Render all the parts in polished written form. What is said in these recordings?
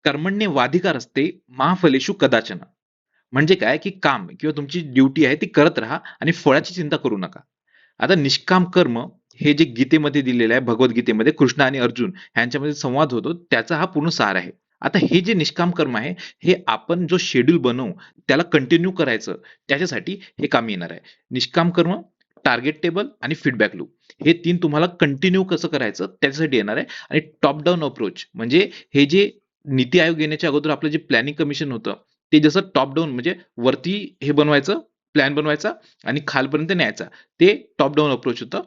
कर्मण्येवाधिकार असते मा फलेषु कदाचन. म्हणजे काय की काम किंवा तुमची ड्युटी आहे ती करत राहा आणि फळाची चिंता करू नका. आता निष्काम कर्म हे जे गीतेमध्ये दिलेलं आहे, भगवद्गीतेमध्ये कृष्ण आणि अर्जुन यांच्यामध्ये संवाद होतो, त्याचा हा पूर्ण सार आहे. आता हे जे निष्काम कर्म आहे, हे आपण जो शेड्यूल बनवू त्याला कंटिन्यू करायचं, त्याच्यासाठी हे कामी येणार आहे. निष्काम कर्म, टार्गेट टेबल आणि फीडबॅक लूप हे 3 तुम्हाला कंटिन्यू कसं करायचं त्याच्यासाठी येणार आहे. आणि टॉप डाउन अप्रोच म्हणजे हे जे नीती आयोग येण्याच्या अगोदर आपलं जे प्लॅनिंग कमिशन होतं, ते जसं टॉप डाउन म्हणजे वरती हे बनवायचं, प्लॅन बनवायचा आणि खालपर्यंत न्यायचा. ते टॉप डाउन अप्रोच होतं.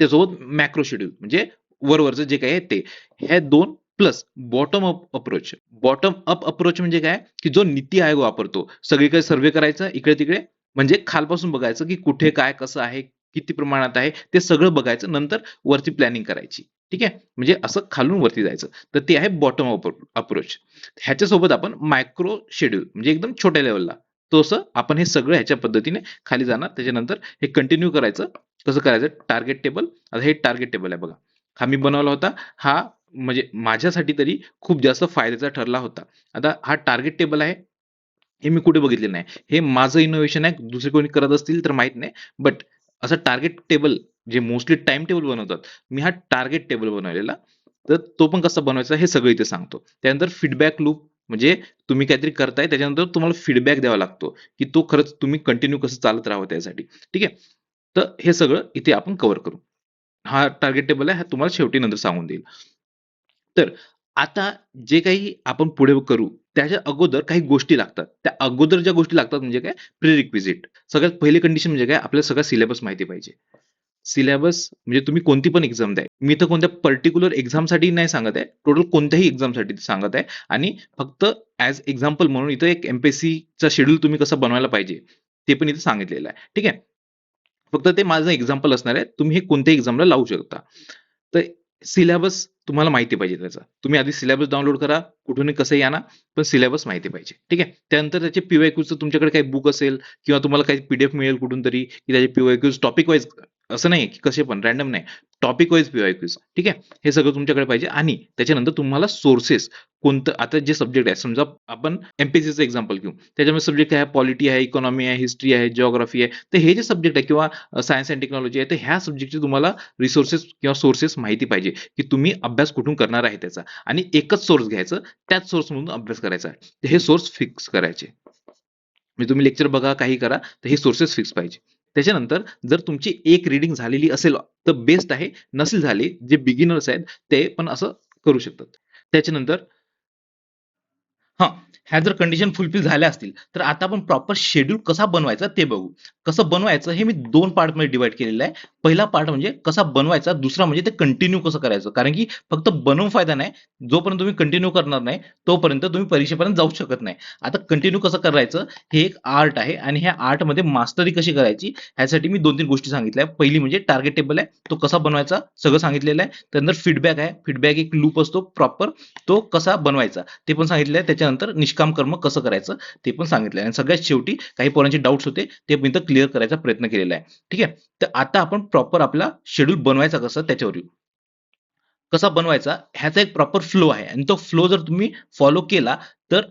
त्यासोबत मॅक्रो शेड्यूल म्हणजे वरवरचं जे काही आहे ते. ह्या 2 plus bottom up approach. Bottom up approach म्हणजे काय, की जो नीती आयोग वापरतो. सगळीकडे सर्व्हे करायचा इकडे-तिकडे म्हणजे खालपासून बघायचं, की कुठे काय कसं आहे, किती प्रमाणात आहे, ते सगळं बघायचं. नंतर वरती प्लॅनिंग करायची. ठीक आहे. म्हणजे असं खालून वरती जायचं. तर ते आहे बॉटम अप अप्रोच. ह्याच्यासोबत आपण मायक्रो शेड्यूल म्हणजे एकदम छोट्या लेव्हलला तसं आपण हे सगळं ह्याच्या पद्धतीने खाली जाणार. त्याच्यानंतर हे कंटिन्यू करायचं. कसं करायचं? Target table. आता हे टार्गेट टेबल आहे बघा. हा मी बनवला होता. हा म्हणजे माझ्यासाठी तरी खूप जास्त फायद्याचा ठरला होता. आता हा टार्गेट टेबल आहे. हे मी कुठे बघितलेलं नाही. हे माझं इनोव्हेशन आहे. दुसरे कोणी करत असतील तर माहीत नाही. बट असं टार्गेट टेबल जे मोस्टली टाईम टेबल बनवतात. मी हा टार्गेट टेबल बनवलेला. तर तो पण कसा बनवायचा हे सगळं इथे सांगतो. त्यानंतर फीडबॅक लूप म्हणजे तुम्ही काहीतरी करताय त्याच्यानंतर तुम्हाला फीडबॅक द्यावा लागतो, की तो खरंच तुम्ही कंटिन्यू कसं चालत राहावं त्यासाठी. ठीक आहे. तर हे सगळं इथे आपण कव्हर करू. हा टार्गेट टेबल आहे. हा तुम्हाला शेवटी नंतर सांगून देईल. तर आता जे काही आपण पुढे करू, त्याच्या अगोदर काही गोष्टी लागतात. त्या अगोदर ज्या गोष्टी लागतात म्हणजे काय? प्रिरिक्विजिट. सगळ्यात पहिली कंडिशन म्हणजे काय? आपल्याला सगळा सिलेबस माहिती पाहिजे. सिलेबस म्हणजे तुम्ही कोणती पण एक्झाम द्या. मी तर कोणत्या पर्टिक्युलर एक्झामसाठी नाही सांगत आहे. टोटल कोणत्याही एक्झामसाठी सांगत आहे आणि फक्त ॲज एक्झाम्पल म्हणून इथं एक एम-पी-एस-सीचा शेड्यूल तुम्ही कसं बनवायला पाहिजे, ते पण इथे सांगितलेलं आहे. ठीक आहे. फक्त ते माझं एक्झाम्पल असणार आहे. तुम्ही हे कोणत्याही एक्झामला लावू शकता. तर सिलेबस तुम्हाला माहिती पाहिजे त्याचा. तुम्ही आधी सिलेबस डाउनलोड करा. कुठूनही कसंही आणा, पण सिलेबस माहिती पाहिजे. ठीक आहे. त्यानंतर त्याचे पी-वाय-क्यूचं तुमच्याकडे काही बुक असेल किंवा तुम्हाला काही पी-डी-एफ मिळेल कुठून तरी, की त्याचे पी-वाय-क्यूज टॉपिक वाईज असं नाही की कसे पण रँडम नाही. Topic wise P-Y-cues. ठीक आहे. हे सगळं तुमच्याकडे पाहिजे आणि त्याच्यानंतर तुम्हाला सोर्सेस कोणतं आता जे सब्जेक्ट आहे समजा आपण एम-पी-एस-सीचं एक्झाम्पल घेऊ. त्याच्यामध्ये सब्जेक्ट आहे पॉलिटी आहे, इकॉनॉमी आहे, हिस्ट्री आहे, जिओग्राफी आहे. तर हे जे सब्जेक्ट आहे किंवा सायन्स अँड टेक्नॉलॉजी आहे, तर ह्या सब्जेक्टची तुम्हाला रिसोर्सेस किंवा सोर्सेस माहिती पाहिजे, की तुम्ही अभ्यास कुठून करणार आहे त्याचा आणि एकच सोर्स घ्यायचं, त्याच सोर्समधून अभ्यास करायचा. तर हे सोर्स फिक्स करायचे. म्हणजे तुम्ही लेक्चर बघा, काही करा, तर हे सोर्सेस फिक्स पाहिजे. त्याच्यानंतर जर तुमची एक रीडिंग झालेली असेल, तर बेस्ट आहे. नसेल झाली, जे बिगिनर्स आहेत, ते पण असं करू शकतात. त्याच्यानंतर हां, ह्या जर कंडिशन फुलफिल झाल्या असतील, तर आता आपण प्रॉपर शेड्यूल कसा बनवायचा ते बघू. कसं बनवायचं हे मी 2 पार्टमध्ये डिव्हाईड केलेलं आहे. पहिला पार्ट म्हणजे कसा बनवायचा, दुसरा म्हणजे ते कंटिन्यू कसं करायचं. कारण की फक्त बनवून फायदा नाही. जोपर्यंत तुम्ही कंटिन्यू करणार नाही, तोपर्यंत तुम्ही परीक्षेपर्यंत जाऊ शकत नाही. आता कंटिन्यू कसं करायचं हे एक आर्ट आहे आणि ह्या आर्टमध्ये मास्टरी कशी करायची ह्यासाठी मी 2-3 गोष्टी सांगितल्या. पहिली म्हणजे टार्गेट टेबल आहे. तो कसा बनवायचा सगळं सांगितलेलं आहे. त्यानंतर फीडबॅक आहे. फीडबॅक एक लूप असतो प्रॉपर तो कसा बनवायचा ते पण सांगितलंय. त्याच्यानंतर निष्काम कर्म कसं करायचं ते पण सांगितलंय आणि सगळ्यात शेवटी काही पोरांचे डाउट्स होते ते पण इथं क्लिअर करायचा प्रयत्न केलेला आहे. ठीक आहे. तर आता आपण प्रॉपर आपला शेड्यूल बनवायचा कसं त्याच्यावर येऊ. कसा बनवायचा ह्याचा एक प्रॉपर फ्लो आहे आणि तो फ्लो जर तुम्ही फॉलो केला तर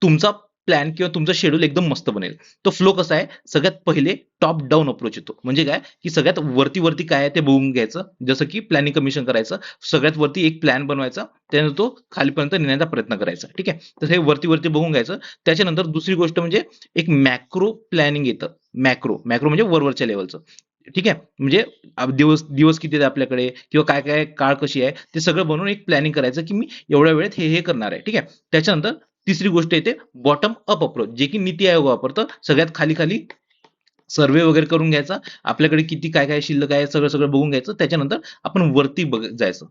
तुमचा प्लॅन किंवा तुमचा शेड्यूल एकदम मस्त बनेल. तो फ्लो कसा आहे? सगळ्यात पहिले टॉप डाउन अप्रोच येतो. म्हणजे काय? की सगळ्यात वरती-वरती काय आहे ते बघून घ्यायचं. जसं की प्लॅनिंग कमिशन करायचं. सगळ्यात वरती एक प्लॅन बनवायचा. त्यानंतर तो खालीपर्यंत नेण्याचा प्रयत्न करायचा. ठीक आहे. तर हे वरती-वरती बघून घ्यायचं. त्याच्यानंतर दुसरी गोष्ट म्हणजे एक मॅक्रो प्लॅनिंग येतं. मॅक्रो म्हणजे वरवरच्या लेव्हलचं. ठीक आहे. म्हणजे दिवस दिवस किती आहेत आपल्याकडे किंवा काय-काय काळ कशी आहे ते सगळं बनवून एक प्लॅनिंग करायचं, की मी एवढ्या वेळेत हे करणार आहे. ठीक आहे. त्याच्यानंतर तिसरी गोष्ट येते बॉटम अप अप्रोच जे की नीती आयोग वापरतं. सगळ्यात खाली-खाली सर्व्हे वगैरे करून घ्यायचा. आपल्याकडे किती काय-काय शिल्लक आहे सगळं-सगळं बघून घ्यायचं. त्याच्यानंतर आपण वरती जायचं.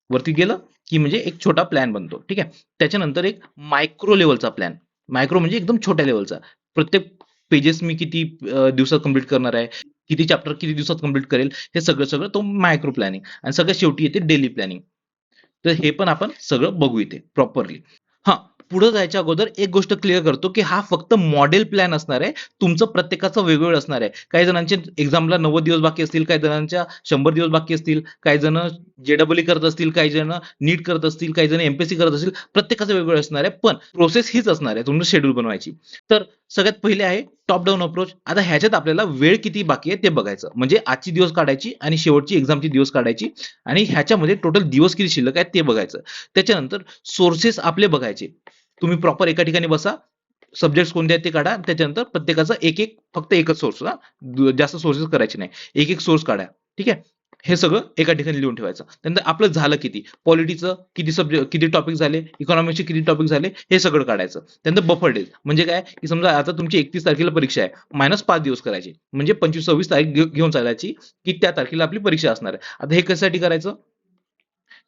वरती गेलं, की म्हणजे एक छोटा प्लॅन बनतो. ठीक आहे. त्याच्यानंतर एक मायक्रो लेव्हलचा प्लॅन. मायक्रो म्हणजे एकदम छोट्या लेव्हलचा. प्रत्येक पेजेस मी किती दिवसात कंप्लीट करणार आहे, किती चॅप्टर किती दिवसात कंप्लीट करेल, हे सगळं-सगळं तो मायक्रो प्लॅनिंग आणि सगळ्यात शेवटी येते डेली प्लॅनिंग. तर हे पण आपण सगळं बघू इथे प्रॉपरली. हां. पुढे जायच्या अगोदर एक गोष्ट क्लिअर करतो की हा फक्त मॉडेल प्लॅन असणार आहे. तुमचं प्रत्येकाचं वेगवेगळं असणार आहे. काही जणांचे एक्झामला 90 दिवस बाकी असतील, काही जणांच्या 100 दिवस बाकी असतील, काही जण JEE करत असतील, काही जण नीट करत असतील, काही जण MPSC करत असतील. प्रत्येकाचं वेगवेगळं असणार आहे, पण प्रोसेस हीच असणार आहे तुमचं शेड्यूल बनवायची. तर सगळ्यात पहिले आहे टॉप डाऊन अप्रोच. आता ह्याच्यात आपल्याला वेळ किती बाकी आहे ते बघायचं. म्हणजे आजची दिवस काढायची आणि शेवटची एक्झामची दिवस काढायची आणि ह्याच्यामध्ये टोटल दिवस किती शिल्लक आहेत ते बघायचं. त्याच्यानंतर सोर्सेस आपले बघायचे. तुम्ही प्रॉपर एका ठिकाणी बसा, सब्जेक्ट कोणते आहेत ते काढा. त्याच्यानंतर प्रत्येकाचा एक एक, फक्त एकच सोर्स ना, जास्त सोर्सेस करायचे नाही. एक एक सोर्स काढा. ठीक आहे. हे सगळं एका ठिकाणी लिहून ठेवायचं. त्यानंतर आपलं झालं किती, पॉलिटीचं किती सब्जेक्ट, किती टॉपिक झाले, इकॉनॉमिक्सचे किती टॉपिक झाले, हे सगळं काढायचं. त्यानंतर बफर डेज म्हणजे काय, की समजा आता तुमची 31 तारखेला परीक्षा आहे, -5 दिवस करायचे, म्हणजे 25-26 तारीख घेऊन चालायची, की त्या तारखेला आपली परीक्षा असणार आहे. आता हे कशासाठी करायचं,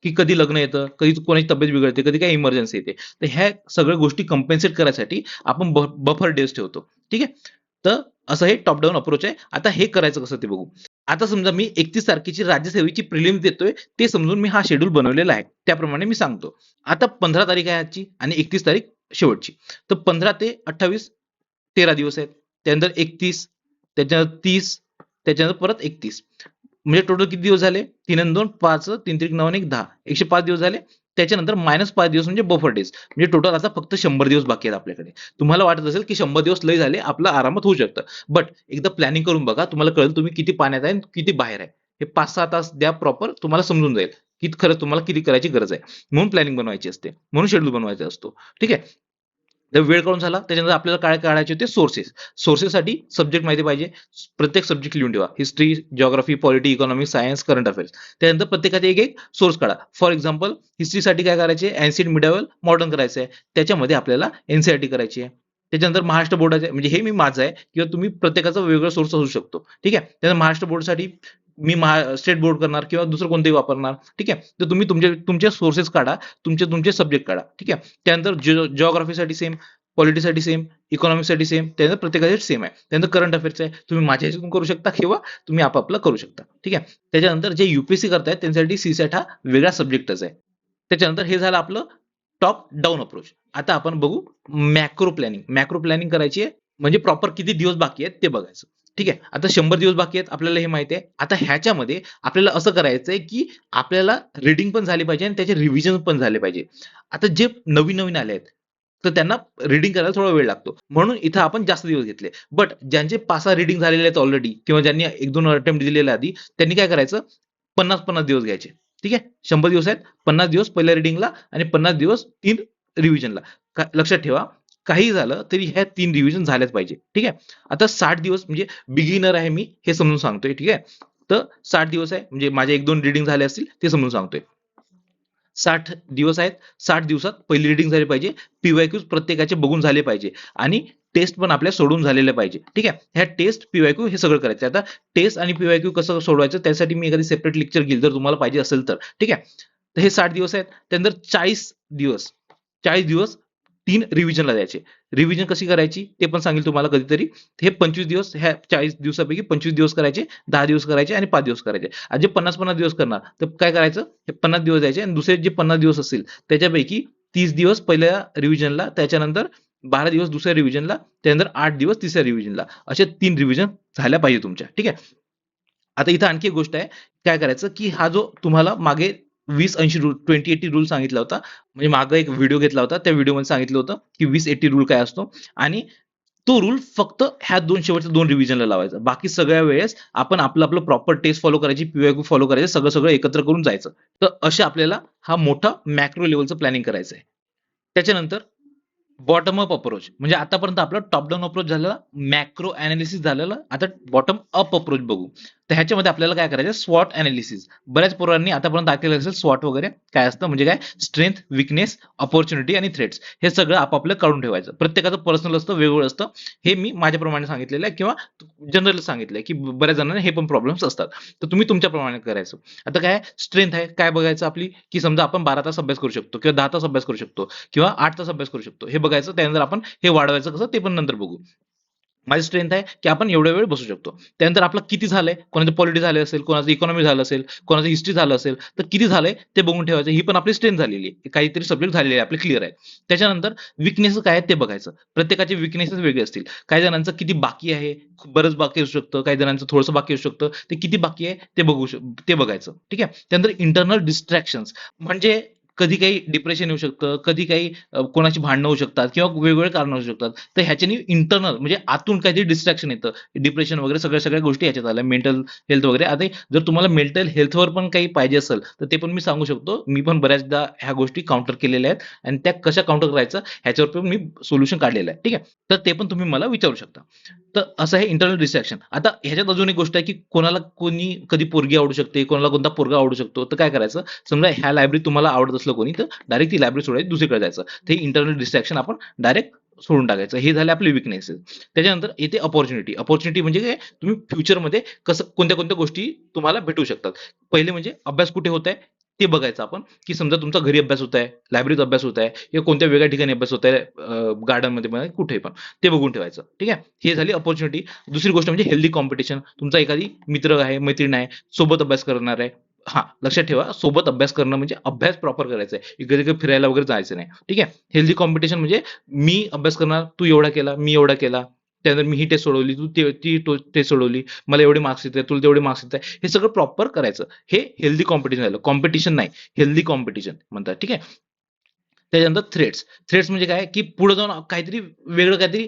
की कधी लग्न येतं, कधी कोणाची तब्येत बिघडते, कधी काही इमर्जन्सी येते. तर ह्या सगळ्या गोष्टी कंपेन्सेट करायसाठी आपण बफर डेज ठेवतो. ठीक आहे. तर असं हे टॉप डाऊन अप्रोच आहे. आता हे करायचं कसं ते बघू. आता समजा मी 31 तारखेची राज्यसेवेची प्रिलिम्स देतोय, ते समजून मी हा शेड्यूल बनवलेला आहे. त्याप्रमाणे मी सांगतो. आता 15 तारीख आहे आजची आणि 31 तारीख शेवटची. तर 15 ते 28 13 दिवस आहेत. त्यानंतर 31, त्याच्यानंतर 30, त्याच्यानंतर परत 31. म्हणजे टोटल किती दिवस झाले, 3 आणि 2 5, 3 त्रिक 9 आणि 1 10, 105 दिवस झाले. त्याच्यानंतर -5 दिवस म्हणजे बफर डेज, म्हणजे टोटल आता फक्त 100 दिवस बाकी आहेत आपल्याकडे. तुम्हाला वाटत असेल की 100 दिवस लय झाले, आपलं आरामात होऊ शकतं. बट एकदा प्लॅनिंग करून बघा, तुम्हाला कळेल तुम्ही किती पाण्यात आहे आणि किती बाहेर आहे. हे 5-6 तास द्या प्रॉपर, तुम्हाला समजून जाईल की खरंच तुम्हाला किती करायची गरज आहे. म्हणून प्लॅनिंग बनवायची असते, म्हणून शेड्यूल बनवायचा असतो. ठीक आहे. जर वेळ काढून झाला, त्याच्यानंतर आपल्याला काय काढायचे होते, सोर्सेस. सोर्सेससाठी सब्जेक्ट माहिती पाहिजे. प्रत्येक सब्जेक्ट लिहून ठेवा. History, geography, polity, economics, science, current affairs. त्यानंतर प्रत्येकाचे एक एक सोर्स काढा. फॉर एक्झाम्पल हिस्ट्रीसाठी काय करायचे, एन्शियंट, मिडॅवल, मॉडर्न करायचं आहे. त्याच्यामध्ये आपल्याला NCERT करायची आहे. त्याच्यानंतर महाराष्ट्र बोर्डाचे, म्हणजे हे मी माझं आहे, किंवा तुम्ही प्रत्येकाचा वेगवेगळा सोर्स असू शकतो. ठीक आहे. त्यानंतर महाराष्ट्र बोर्डसाठी मी स्टेट बोर्ड करणार किंवा दुसरं कोणतेही वापरणार. ठीक आहे. तर तुम्ही तुमचे सोर्सेस काढा, तुमचे सब्जेक्ट काढा. ठीक आहे. त्यानंतर जिओग्राफीसाठी सेम, पॉलिटीसाठी सेम, इकॉनॉमिक्ससाठी सेम, त्यानंतर प्रत्येकाचे सेम आहे. त्यानंतर करंट अफेअर्स आहे, तुम्ही माझ्या ह्याच्यातून करू शकता किंवा तुम्ही आपापलं करू शकता. ठीक आहे. त्याच्यानंतर जे UPSC करतायत त्यांच्यासाठी CSAT हा वेगळा सब्जेक्टच आहे. त्याच्यानंतर हे झालं आपलं टॉप डाऊन अप्रोच. आता आपण बघू मॅक्रो प्लॅनिंग. मॅक्रो प्लॅनिंग करायची आहे, म्हणजे प्रॉपर किती दिवस बाकी आहेत ते बघायचं. ठीक आहे. आता 100 दिवस बाकी आहेत, आपल्याला हे माहिती आहे. आता ह्याच्यामध्ये आपल्याला असं करायचंय, की आपल्याला रीडिंग पण झाली पाहिजे आणि त्याचे रिव्हिजन पण झाले पाहिजे. आता जे नवीन नवीन आले आहेत, तर त्यांना रीडिंग करायला थोडा वेळ लागतो, म्हणून इथं आपण जास्त दिवस घेतले. बट ज्यांचे 5-6 रीडिंग झालेले आहेत ऑलरेडी, किंवा ज्यांनी 1-2 अटेम्प्ट दिलेले आधी, त्यांनी काय करायचं, 50-50 दिवस घ्यायचे. ठीक आहे. 100 दिवस आहेत, 50 दिवस पहिल्या रीडिंगला आणि 50 दिवस 3 रिव्हिजनला. लक्षात ठेवा, काही झालं तरी ह्या 3 रिव्हिजन झाल्याच पाहिजे. ठीक आहे. आता 60 दिवस, म्हणजे बिगिनर आहे मी, हे समजून सांगतोय. ठीक आहे. तर 60 दिवस आहे, म्हणजे माझे 1-2 रीडिंग झाले असतील ते समजून सांगतोय. 60 दिवस आहेत. 60 दिवसात पहिली रीडिंग झाली पाहिजे. PYQs प्रत्येकाचे बघून झाले पाहिजे आणि टेस्ट पण आपल्या सोडून झालेल्या पाहिजे. ठीक आहे. ह्या टेस्ट, PYQ हे सगळं करायचं. आता टेस्ट आणि PYQ कसं सोडवायचं, त्यासाठी मी एखादी सेपरेट लेक्चर घेईल, जर तुम्हाला पाहिजे असेल तर. ठीक आहे. तर हे 60 दिवस आहेत. त्यानंतर 40 दिवस 3 रिव्हिजनला द्यायचे. रिव्हिजन कशी करायची ते पण सांगेल तुम्हाला कधीतरी. हे 25 दिवस, ह्या 40 दिवसापैकी 25 दिवस करायचे, 10 दिवस करायचे आणि 5 दिवस करायचे. आज जे 50-50 दिवस करणार, तर काय करायचं, हे 50 दिवस द्यायचे आणि दुसरे जे 50 दिवस असतील त्याच्यापैकी 30 दिवस पहिल्या रिव्हिजनला, त्याच्यानंतर 12 दिवस दुसऱ्या रिव्हिजनला, त्यानंतर 8 दिवस तिसऱ्या रिव्हिजनला. असे 3 रिव्हिजन झाल्या पाहिजे तुमच्या. ठीक आहे. आता इथं आणखी एक गोष्ट आहे. काय करायचं, की हा जो तुम्हाला मागे 20-80 रूल, 20-80 रूल सांगितला होता. म्हणजे मागे एक व्हिडिओ घेतला होता. त्या व्हिडिओमध्ये सांगितलं होतं, की 20-80 रूल काय असतो, आणि तो रूल फक्त ह्या शेवटच्या 2 रिव्हिजनला लावायचा. बाकी सगळ्या वेळेस आपण आपलं प्रॉपर टेस्ट फॉलो करायची, PYQ फॉलो करायचे, सगळं एकत्र करून जायचं. तर असे आपल्याला हा मोठा मॅक्रो लेव्हलचं प्लॅनिंग करायचं आहे. त्याच्यानंतर बॉटम अप अप्रोच, म्हणजे आतापर्यंत आपलं टॉप डाऊन अप्रोच झालेला, मॅक्रो अनालिसिस झालेलं. आता बॉटम अप अप्रोच बघू. तर ह्याच्यामध्ये आपल्याला काय करायचं, स्वॉट अनालिसिस. बऱ्याच पोरांनी आतापर्यंत ऐकलेलं असेल स्वॉट वगैरे काय असतं, म्हणजे काय, स्ट्रेंथ, विकनेस, अपॉर्च्युनिटी आणि थ्रेट्स. हे सगळं आपापलं काढून ठेवायचं. प्रत्येकाचं पर्सनल असतं, वेगवेगळं असतं. हे मी माझ्याप्रमाणे सांगितलेलं आहे, किंवा जनरल सांगितलंय, की बऱ्याच जणांना हे पण प्रॉब्लेम्स असतात. तर तुम्ही तुमच्याप्रमाणे करायचं. आता काय स्ट्रेंथ आहे, काय बघायचं आपली, की समजा आपण 12 तास अभ्यास करू शकतो, किंवा 10 तास अभ्यास करू शकतो, किंवा 8 तास अभ्यास करू शकतो, हे बघायचं. त्यानंतर आपण हे वाढवायचं कसं ते पण नंतर बघू. माझी स्ट्रेंथ आहे की आपण एवढा वेळ बसू शकतो. त्यानंतर आपलं किती झालंय, कोणाचं पॉलिटी झालं असेल, कोणाचं इकॉनॉमी झालं असेल, कोणाचं हिस्ट्री झालं असेल, तर किती झालंय ते बघून ठेवायचं. ही पण आपली स्ट्रेंथ झालेली आहे. काहीतरी सब्जेक्ट झालेले आहे, आपले क्लिअर आहे. त्याच्यानंतर विकनेस काय आहेत ते बघायचं. प्रत्येकाचे विकनेसेस वेगळे असतील. काही जणांचं किती बाकी आहे, खूप बरंच बाकी असू शकतं. काही जणांचं थोडंसं बाकी असू शकतं. ते किती बाकी आहे ते बघायचं. ठीक आहे. त्यानंतर इंटरनल डिस्ट्रॅक्शन्स म्हणजे कधी काही डिप्रेशन येऊ शकतं, कधी काही कोणाची भांडणं होऊ शकतात किंवा वेगवेगळे कारण असू शकतात. तर ह्याच्यानी इंटरनल म्हणजे आतून काहीतरी डिस्ट्रॅक्शन येतं. डिप्रेशन वगैरे सगळ्या गोष्टी ह्याच्यात आल्या. मेंटल हेल्थ वगैरे. आता जर तुम्हाला मेंटल हेल्थवर पण काही पाहिजे असेल, तर ते पण मी सांगू शकतो. मी पण बऱ्याचदा ह्या गोष्टी काउंटर केलेल्या आहेत आणि त्या कशा काउंटर करायचं ह्याच्यावर पण मी सोल्युशन काढलेलं आहे. ठीक आहे. तर ते पण तुम्ही मला विचारू शकता. तर असं आहे इंटरनल डिस्ट्रॅक्शन. आता ह्याच्यात अजून एक गोष्ट आहे, की कोणाला कोणी कधी पोरगी आवडू शकते, कोणाला कोणता पोरगा आवडू शकतो. तर काय करायचं? समजा ह्या लायब्ररीत तुम्हाला आवडत असलं कोणी, तर डायरेक्ट ती लायब्ररी सोडायची, दुसरीकडे जायचं. ते इंटरनल डिस्ट्रॅक्शन आपण डायरेक्ट सोडून टाकायचं. हे झाले आपले विकनेसेस. त्याच्यानंतर येते अपॉर्च्युनिटी. अपॉर्च्युनिटी म्हणजे काय? तुम्ही फ्युचरमध्ये कसं कोणत्या-कोणत्या गोष्टी तुम्हाला भेटू शकतात. पहिले म्हणजे अभ्यास कुठे होत आहे, ते बघायचं आपण, की समजा तुमचा घरी अभ्यास होत आहे, लायब्ररीत अभ्यास होत आहे किंवा कोणत्या वेगळ्या ठिकाणी अभ्यास होत आहे, गार्डनमध्ये म्हणा, कुठेही पण. ते बघून ठेवायचं. ठीक आहे. हे झाली अपॉर्च्युनिटी. दुसरी गोष्ट म्हणजे हेल्दी कॉम्पिटिशन. तुमचा एखादी मित्र आहे, मैत्रीण आहे, सोबत अभ्यास करणार आहे. हां, लक्षात ठेवा सोबत अभ्यास करणं म्हणजे अभ्यास प्रॉपर करायचा आहे. इकडे-तिकडे फिरायला वगैरे जायचं नाही. ठीक आहे. हेल्दी कॉम्पिटिशन म्हणजे मी अभ्यास करणार, तू एवढा केला, मी एवढा केला. त्यानंतर मी ही टेस्ट सोडवली, तू ती टेस्ट सोडवली. मला एवढे मार्क्स येत आहेत, तुला तेवढे मार्क्स येत आहेत. हे सगळं प्रॉपर करायचं. हे हेल्दी कॉम्पिटिशन झालं. कॉम्पिटिशन नाही, हेल्दी कॉम्पिटिशन म्हणतात. ठीक आहे. त्याच्यानंतर थ्रेड्स. थ्रेड्स म्हणजे काय, की पुढे जाऊन काहीतरी वेगळं काहीतरी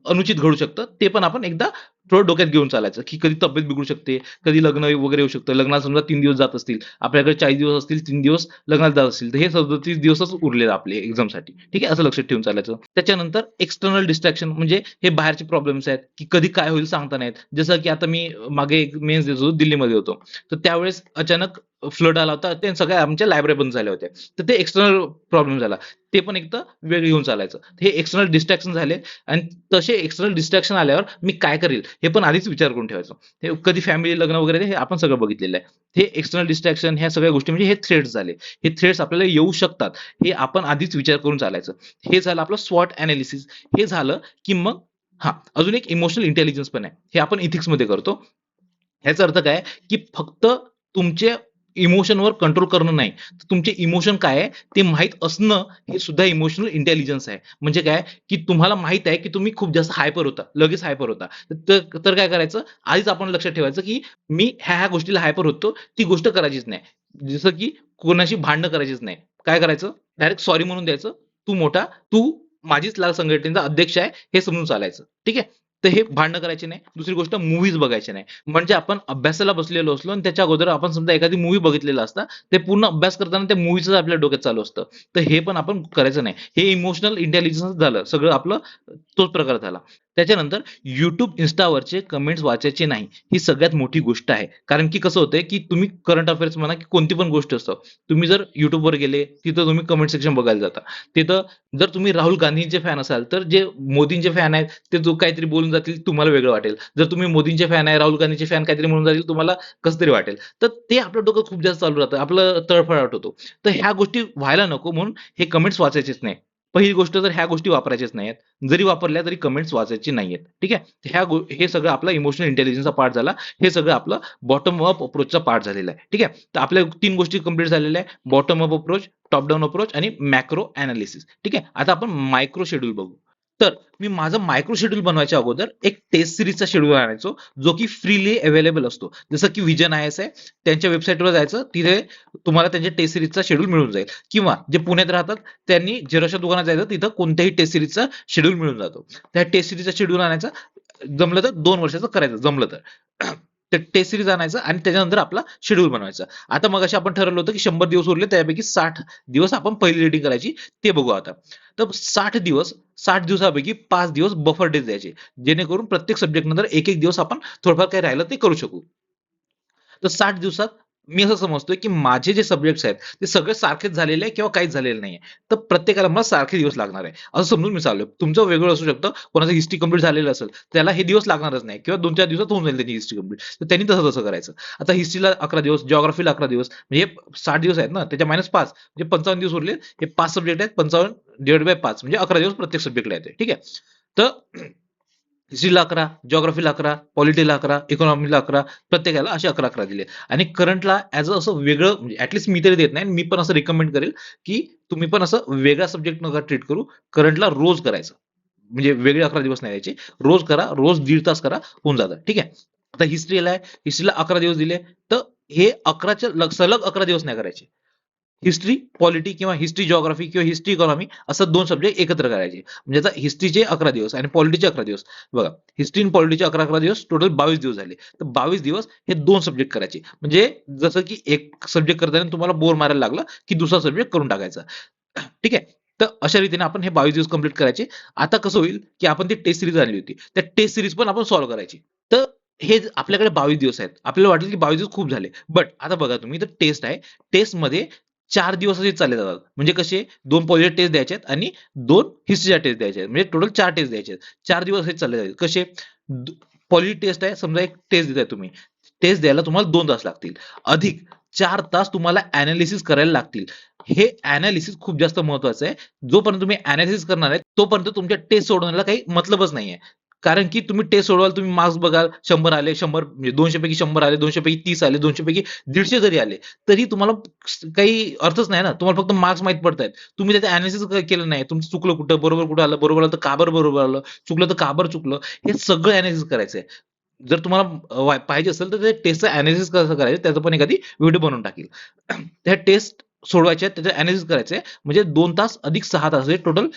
अनुचित घडू शकतं. ते पण आपण एकदा थोडं डोक्यात घेऊन चालायचं, की कधी तब्येत बिघडू शकते, कधी लग्न वगैरे येऊ शकतं. लग्नाला समजा 3 दिवस जात असतील, आपल्याकडे 40 दिवस असतील, 3 दिवस लग्नाला जात असतील, तर हे 37 दिवसच उरलेले आपले एक्झामसाठी. ठीक आहे, असं लक्षात ठेवून चालायचं. त्याच्यानंतर एक्सटर्नल डिस्ट्रॅक्शन म्हणजे हे बाहेरचे प्रॉब्लेम्स आहेत, की कधी काय होईल सांगता नाही येत. जसं की आता मी मागे एक मेन्स देत होतो, दिल्लीमध्ये होतो. तर त्यावेळेस अचानक फ्लड आला होता. ते सगळ्या आमच्या लायब्ररी बंद झाल्या होत्या. तर ते एक्सटर्नल प्रॉब्लेम झाला. ते पण एक तर वेळ घेऊन चालायचं. हे एक्सटर्नल डिस्ट्रॅक्शन झाले आणि तसे एक्सटर्नल डिस्ट्रॅक्शन आल्यावर मी काय करेल हे पण आधीच विचार करून ठेवायचं. हे कधी फॅमिली, लग्न वगैरे हे आपण सगळं बघितलेलं आहे. हे एक्सटर्नल डिस्ट्रॅक्शन ह्या सगळ्या गोष्टी म्हणजे हे थ्रेड्स झाले. हे थ्रेड्स आपल्याला येऊ शकतात. हे आपण आधीच विचार करून चालायचं. हे झालं आपलं स्वॉट एनालिसिस. हे झालं की मग हां, अजून एक इमोशनल इंटेलिजन्स पण आहे. हे आपण इथिक्समध्ये करतो. ह्याचा अर्थ काय, की फक्त तुमच्या इमोशनवर कंट्रोल करणं नाही. तर तुमचे इमोशन काय आहे ते माहीत असणं हे सुद्धा इमोशनल इंटेलिजन्स आहे. म्हणजे काय, की तुम्हाला माहीत आहे, की तुम्ही खूप जास्त हायपर होता. लगेच हायपर होता. तर काय करायचं, आधीच आपण लक्षात ठेवायचं, की मी ह्या गोष्टीला हायपर होतो, ती गोष्ट करायचीच नाही. जसं की कोणाशी भांडणं करायचीच नाही. काय करायचं, डायरेक्ट सॉरी म्हणून द्यायचं. तू मोठा, तू माझीच लाल संघटनेचा अध्यक्ष आहे, हे समजून चालायचं. ठीक आहे. तर हे भांडणं करायची नाही. दुसरी गोष्ट मूव्हीज बघायची नाही. म्हणजे आपण अभ्यासाला बसलेलो असलो आणि त्याच्या अगोदर आपण समजा एखादी मूव्ही बघितलेला असता, ते पूर्ण अभ्यास करताना त्या मूव्हीच आपल्या डोक्यात चालू असतं. तर हे पण आपण करायचं नाही. हे इमोशनल इंटेलिजन्स झालं. सगळं आपलं तोच प्रकार झाला. त्याच्यानंतर YouTube, Instaवरचे कमेंट्स वाचायचे नाही. ही सगळ्यात मोठी गोष्ट आहे. कारण की कसं होतंय, की तुम्ही करंट अफेअर्स म्हणा, की कोणती पण गोष्ट असो. तुम्ही जर YouTubeवर गेले, तिथं तुम्ही कमेंट सेक्शन बघायला जाता. तिथं जर तुम्ही राहुल गांधींचे फॅन असाल, तर जे मोदींचे फॅन आहेत, ते जो काहीतरी बोलून जातील तुम्हाला वेगळं वाटेल. जर तुम्ही मोदींचे फॅन आहे, राहुल गांधीचे फॅन काहीतरी म्हणून जातील तुम्हाला कसं तरी वाटेल. तर ते आपलं डोकं खूप जास्त चालू राहतं. आपलं तळफळाट होतो. तर ह्या गोष्टी व्हायला नको म्हणून हे कमेंट्स वाचायचेच नाही. पहिली गोष्ट तर ह्या गोष्टी वापरायच्याच नाहीयेत. जरी वापरल्या तरी कमेंट्स वाचायची नाहीयेत. ठीक आहे. हे सगळं आपलं इमोशनल इंटेलिजन्सचा पार्ट झाला. हे सगळं आपलं बॉटम अप अप्रोचचा पार्ट झालेला आहे. ठीक आहे. तर आपल्या 3 गोष्टी कंप्लीट झालेल्या आहे. Bottom up approach, top down approach आणि मॅक्रो एनालिसिस. ठीक आहे. आता आपण मायक्रो शेड्यूल बघू. तर मी माझं मायक्रो शेड्यूल बनवायच्या अगोदर एक टेस्ट सीरीजचा शेड्यूल आणायचो, जो की फ्रीली अवेलेबल असतो. जसं की व्हिजन आय-एस आहे. त्यांच्या वेबसाईटवर जायचं. तिथे तुम्हाला त्यांच्या टेस्ट सीरीजचा शेड्यूल मिळून जाईल किंवा जे पुण्यात राहतात त्यांनी झेरॉक्सच्या दुकानात जायचं. तिथं कोणत्याही टेस्ट सीरीजचा शेड्यूल मिळून जातो. त्या टेस्ट सीरीजचा शेड्यूल आणायचा. जमलं तर 2 वर्षाचं करायचं जमलं तर. ते टेस्ट सीरीज आणायचं आणि त्याच्यानंतर आपला शेड्यूल बनवायचा. आता मगाशी आपण ठरवलं होतं की 100 दिवस उरले त्यापैकी 60 दिवस आपण पहिली रीडिंग करायची. ते बघू आता. तर 60 दिवसापैकी 5 दिवस बफर डेज द्यायचे. जेणेकरून प्रत्येक सब्जेक्ट नंतर एक दिवस आपण थोडंफार काही राहिलं ते करू शकू. तर 60 दिवसात मी असं समजतोय, की माझे जे सब्जेक्ट्स आहेत, ते सगळे सारखेच झालेले आहे किंवा काहीच झालेलं नाहीये. तर प्रत्येकाला मला सारखे दिवस लागणार आहे. असं समजून मी चाललोय. तुमचं वेगळं असू शकतं. कोणाचं हिस्ट्री कंप्लीट झालेलं असेल, त्याला हे दिवस लागणारच नाही किंवा 2-4 दिवसात होऊन जाईल त्याची हिस्ट्री कंप्लीट. तर त्यांनी तसं करायचं. आता हिस्ट्रीला 11 दिवस, जिओग्राफीला 11 दिवस, म्हणजे 60 दिवस आहेत ना, त्याच्या -5 म्हणजे 55 दिवस उरले. हे 5 सब्जेक्ट आहेत. 55 / 5 म्हणजे 11 दिवस प्रत्येक सब्जेक्टला येते. ठीक आहे. तर हिस्ट्रीला 11, जिओग्राफीला 11, पॉलिटीला 11, इकॉनॉमीला 11, प्रत्येकाला असे 11-11 दिले. आणि करंटला ॲज अ असं वेगळं म्हणजे ॲटलीस्ट मी तरी देत नाही. मी पण असं रिकमेंड करेल, की तुम्ही पण असं वेगळा सब्जेक्ट नका ट्रीट करू. करंटला रोज करायचं. म्हणजे वेगळे 11 दिवस नाही द्यायचे. रोज करा, रोज 1.5 तास करा, होऊन जातं. ठीक आहे. आता हिस्ट्रीला आहे, हिस्ट्रीला 11 दिवस दिले, तर हे 11च्या सलग 11 दिवस नाही करायचे. हिस्ट्री, पॉलिटी किंवा हिस्ट्री जिओग्राफी किंवा हिस्ट्री इकॉनॉमी असं 2 सब्जेक्ट एकत्र करायचे. म्हणजे आता हिस्ट्रीचे 11 दिवस आणि पॉलिटीचे 11 दिवस. बघा, हिस्ट्री आणि पॉलिटीचे 11-11 दिवस टोटल 22 दिवस झाले. तर 22 दिवस हे 2 सब्जेक्ट करायचे. म्हणजे जसं की एक सब्जेक्ट करताना तुम्हाला बोर मारायला लागला, की दुसरा सब्जेक्ट करून टाकायचा. ठीक आहे. तर अशा रीतीने आपण हे 22 दिवस कंप्लीट करायचे. आता कसं होईल, की आपण ती टेस्ट सीरीज आणली होती. त्या टेस्ट सीरीज पण आपण सॉल्व्ह करायची. तर हे आपल्याकडे 22 दिवस आहेत. आपल्याला वाटेल की 22 दिवस खूप झाले. बट आता बघा तुम्ही तर टेस्ट आहे. टेस्टमध्ये 4 दिवस असे चालले जातात. म्हणजे कसे 2 पॉझिटिव्ह टेस्ट द्यायचे आहेत आणि 2 हिस्ट्रीच्या टेस्ट द्यायच्या आहेत. म्हणजे टोटल 4 टेस्ट द्यायचे आहेत. 4 दिवस असे चालले जातील. कसे? पॉलिटी टेस्ट आहे. समजा एक टेस्ट देताय तुम्ही. टेस्ट द्यायला तुम्हाला 2 तास लागतील. अधिक 4 तास तुम्हाला एनालिसिस करायला लागतील. हे एनालिसिस खूप जास्त महत्वाचं आहे. जोपर्यंत तुम्ही एनालिसिस करणार आहे, तोपर्यंत तुमच्या टेस्ट सोडवण्याला काही मतलबच नाहीये. कारण की तुम्ही टेस्ट सोडवाल, तुम्ही मार्क्स बघाल, 100 आले, 100 म्हणजे 200 पैकी 100 आले, 200 पैकी 30 आले, 200 पैकी 150 जरी आले, तरी तुम्हाला काही अर्थच नाही ना. तुम्हाला फक्त मार्क्स माहीत पडतायत. तुम्ही त्याचं एनालिसिस केलं नाही. तुमचं चुकलं कुठं, बरोबर कुठं आलं, बरोबर आलं तर का बरं बरोबर आलं, चुकलं तर का बरं चुकलं, हे सगळं एनालिसिस करायचंय. जर तुम्हाला पाहिजे असेल तर ते टेस्टचं एनालिसिस कसं करायचं त्याचं पण एखादी व्हिडिओ बनवून टाकील. त्या टेस्ट सोडवायच्या आहेत, त्याचं एनालिसिस करायचंय. म्हणजे 2 तास अधिक 6 तास हे टोटल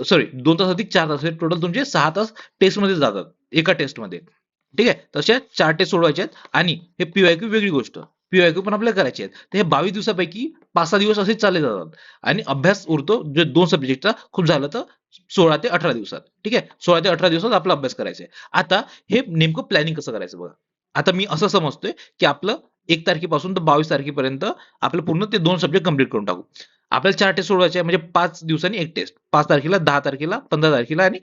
सॉरी 2 तास अधिक 4 तास हे टोटल तुमचे 6 तास टेस्टमध्ये जातात. एका टेस्टमध्ये. ठीक आहे. तशा 4 टेस्ट सोडवायच्या आहेत आणि हे पी-वाय-क्यू वेगळी गोष्ट. पी-वाय-क्यू पण आपल्याला करायचे आहेत. तर हे 22 दिवसापैकी 5-6 दिवस असेच चालले जातात आणि अभ्यास उरतो जे 2 सब्जेक्टचा खूप झालं तर 16 ते 18 दिवसात. ठीक आहे. 16 ते 18 दिवसात आपला अभ्यास करायचा आहे. आता हे नेमकं प्लॅनिंग कसं करायचं बघा. आता मी असं समजतोय, की आपलं 1 तारखेपासून तर 22 तारखेपर्यंत आपलं पूर्ण ते 2 सब्जेक्ट कंप्लीट करून टाकू. आपल्याला 4 टेस्ट सोडवायचे आहे म्हणजे 5 दिवसांनी 1 टेस्ट. 5 तारखेला, 10 तारखेला, 15 तारखेला आणि